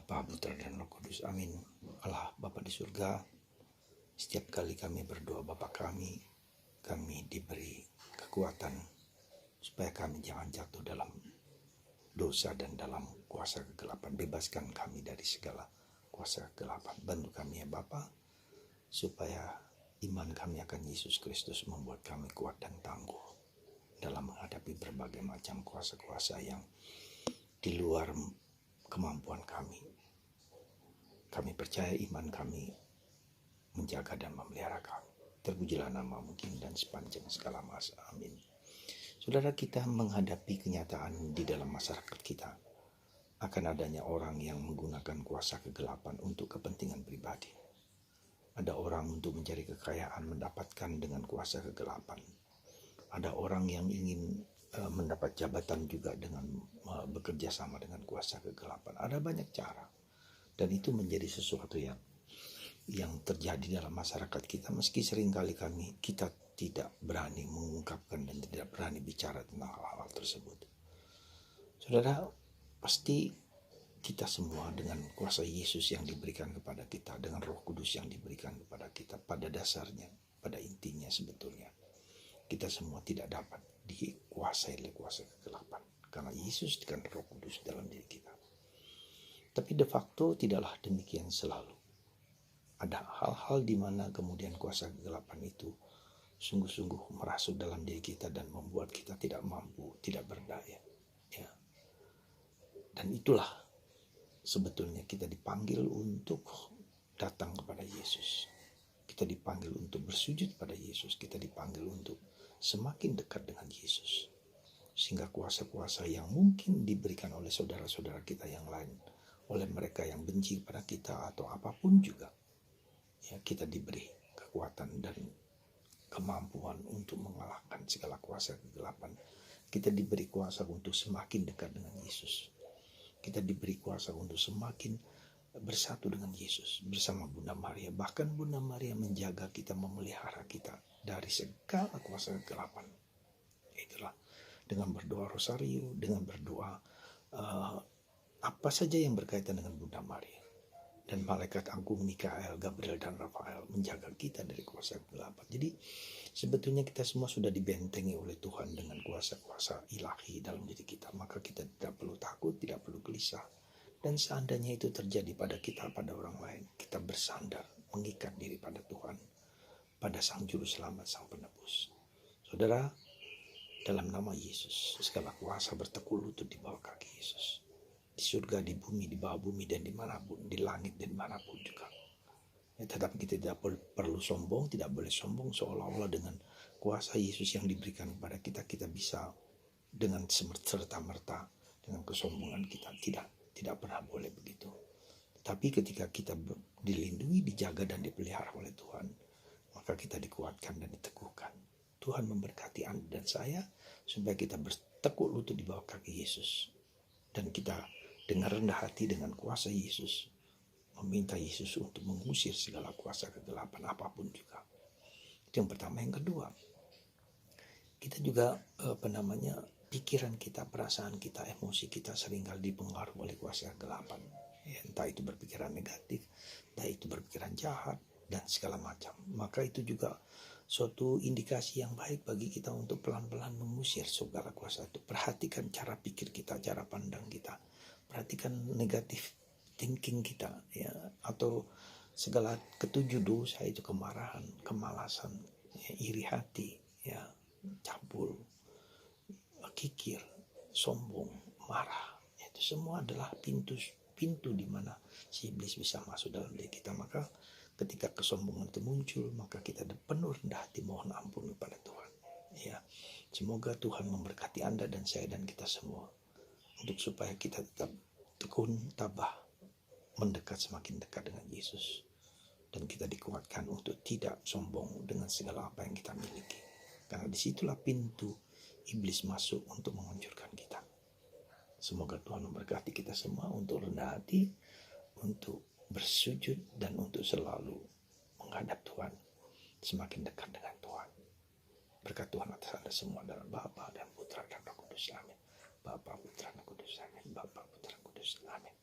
Bapa, Putra, dan Roh Kudus. Amin. Allah Bapa di surga, setiap kali kami berdoa Bapa kami diberi kekuatan supaya kami jangan jatuh dalam dosa dan dalam kuasa kegelapan. Bebaskan kami dari segala kuasa kegelapan. Bantu kami ya Bapa, supaya iman kami akan Yesus Kristus membuat kami kuat dan tangguh dalam menghadapi berbagai macam kuasa-kuasa yang di luar kemampuan kami. Kami percaya iman kami menjaga dan memelihara kami. Terpujilah nama-Mu kini dan sepanjang segala masa. Amin. Saudara, kita menghadapi kenyataan di dalam masyarakat kita akan adanya orang yang menggunakan kuasa kegelapan untuk kepentingan pribadi. Ada orang untuk mencari kekayaan mendapatkan dengan kuasa kegelapan. Ada orang yang ingin mendapat jabatan juga dengan bekerja sama dengan kuasa kegelapan. Ada banyak cara, dan itu menjadi sesuatu yang terjadi dalam masyarakat kita, meski seringkali kita tidak berani mengungkapkan dan tidak berani bicara tentang hal-hal tersebut. Saudara, pasti kita semua dengan kuasa Yesus yang diberikan kepada kita, dengan Roh Kudus yang diberikan kepada kita, pada dasarnya, pada intinya sebetulnya kita semua tidak dapat dikuasai oleh kuasa kegelapan, karena Yesus dengan Roh Kudus dalam diri kita. Tapi de facto tidaklah demikian selalu. Ada hal-hal di mana kemudian kuasa kegelapan itu sungguh-sungguh merasuk dalam diri kita dan membuat kita tidak mampu, tidak berdaya. Ya. Dan itulah sebetulnya kita dipanggil untuk datang kepada Yesus. Kita dipanggil untuk bersujud pada Yesus. Kita dipanggil untuk semakin dekat dengan Yesus. Sehingga kuasa-kuasa yang mungkin diberikan oleh saudara-saudara kita yang lain, oleh mereka yang benci kepada kita atau apapun juga, ya, kita diberi kekuatan dan kemampuan untuk mengalahkan segala kuasa kegelapan. Kita diberi kuasa untuk semakin dekat dengan Yesus. Kita diberi kuasa untuk semakin bersatu dengan Yesus bersama Bunda Maria. Bahkan Bunda Maria menjaga kita, memelihara kita dari segala kuasa kegelapan. Itulah dengan berdoa rosario, dengan berdoa apa saja yang berkaitan dengan Bunda Maria. Dan malaikat agung Mikael, Gabriel, dan Rafael menjaga kita dari kuasa kegelapan. Jadi sebetulnya kita semua sudah dibentengi oleh Tuhan dengan kuasa-kuasa ilahi dalam diri kita. Maka kita tidak perlu takut, tidak perlu gelisah. Dan seandainya itu terjadi pada kita, pada orang lain, kita bersandar, mengikat diri pada Tuhan, pada Sang Juru Selamat, Sang Penebus. Saudara, dalam nama Yesus, segala kuasa bertekuk lutut di bawah kaki Yesus. Di surga, di bumi, di bawah bumi, dan dimanapun, di langit dan dimanapun juga. Ya, tetapi kita tidak perlu sombong, tidak boleh sombong seolah-olah dengan kuasa Yesus yang diberikan kepada kita, kita bisa dengan serta-merta dengan kesombongan kita. Tidak pernah boleh begitu. Tapi ketika kita dilindungi, dijaga, dan dipelihara oleh Tuhan, maka kita dikuatkan dan diteguhkan. Tuhan memberkati Anda dan saya supaya kita bertekuk lutut di bawah kaki Yesus. Dan kita dengan rendah hati, dengan kuasa Yesus, meminta Yesus untuk mengusir segala kuasa kegelapan apapun juga. Itu yang pertama. Yang kedua, kita juga pikiran kita, perasaan kita, emosi kita seringkali dipengaruhi oleh kuasa kegelapan. Ya, entah itu berpikiran negatif, entah itu berpikiran jahat, dan segala macam. Maka itu juga suatu indikasi yang baik bagi kita untuk pelan-pelan mengusir segala kuasa itu. Perhatikan cara pikir kita, cara pandang kita. Perhatikan negatif thinking kita, ya, atau segala ketujuh dosa itu, kemarahan, kemalasan, ya, iri hati, ya, cabul, kikir, sombong, marah. Itu semua adalah pintu di mana si iblis bisa masuk dalam diri kita. Maka ketika kesombongan itu muncul, maka kita penuh rendah hati mohon ampun kepada Tuhan. Ya, semoga Tuhan memberkati Anda dan saya dan kita semua, untuk supaya kita tetap tekun, tabah, mendekat, semakin dekat dengan Yesus. Dan kita dikuatkan untuk tidak sombong dengan segala apa yang kita miliki. Karena disitulah pintu iblis masuk untuk menghancurkan kita. Semoga Tuhan memberkati kita semua untuk rendah hati, untuk bersujud, dan untuk selalu menghadap Tuhan, semakin dekat dengan Tuhan. Berkat Tuhan atas Anda semua dalam Bapa dan Putra dan Roh Kudus. Amin. Bapa, Putra, dan Kudus. Amin. Bapa, Putra, Kudus. Amin.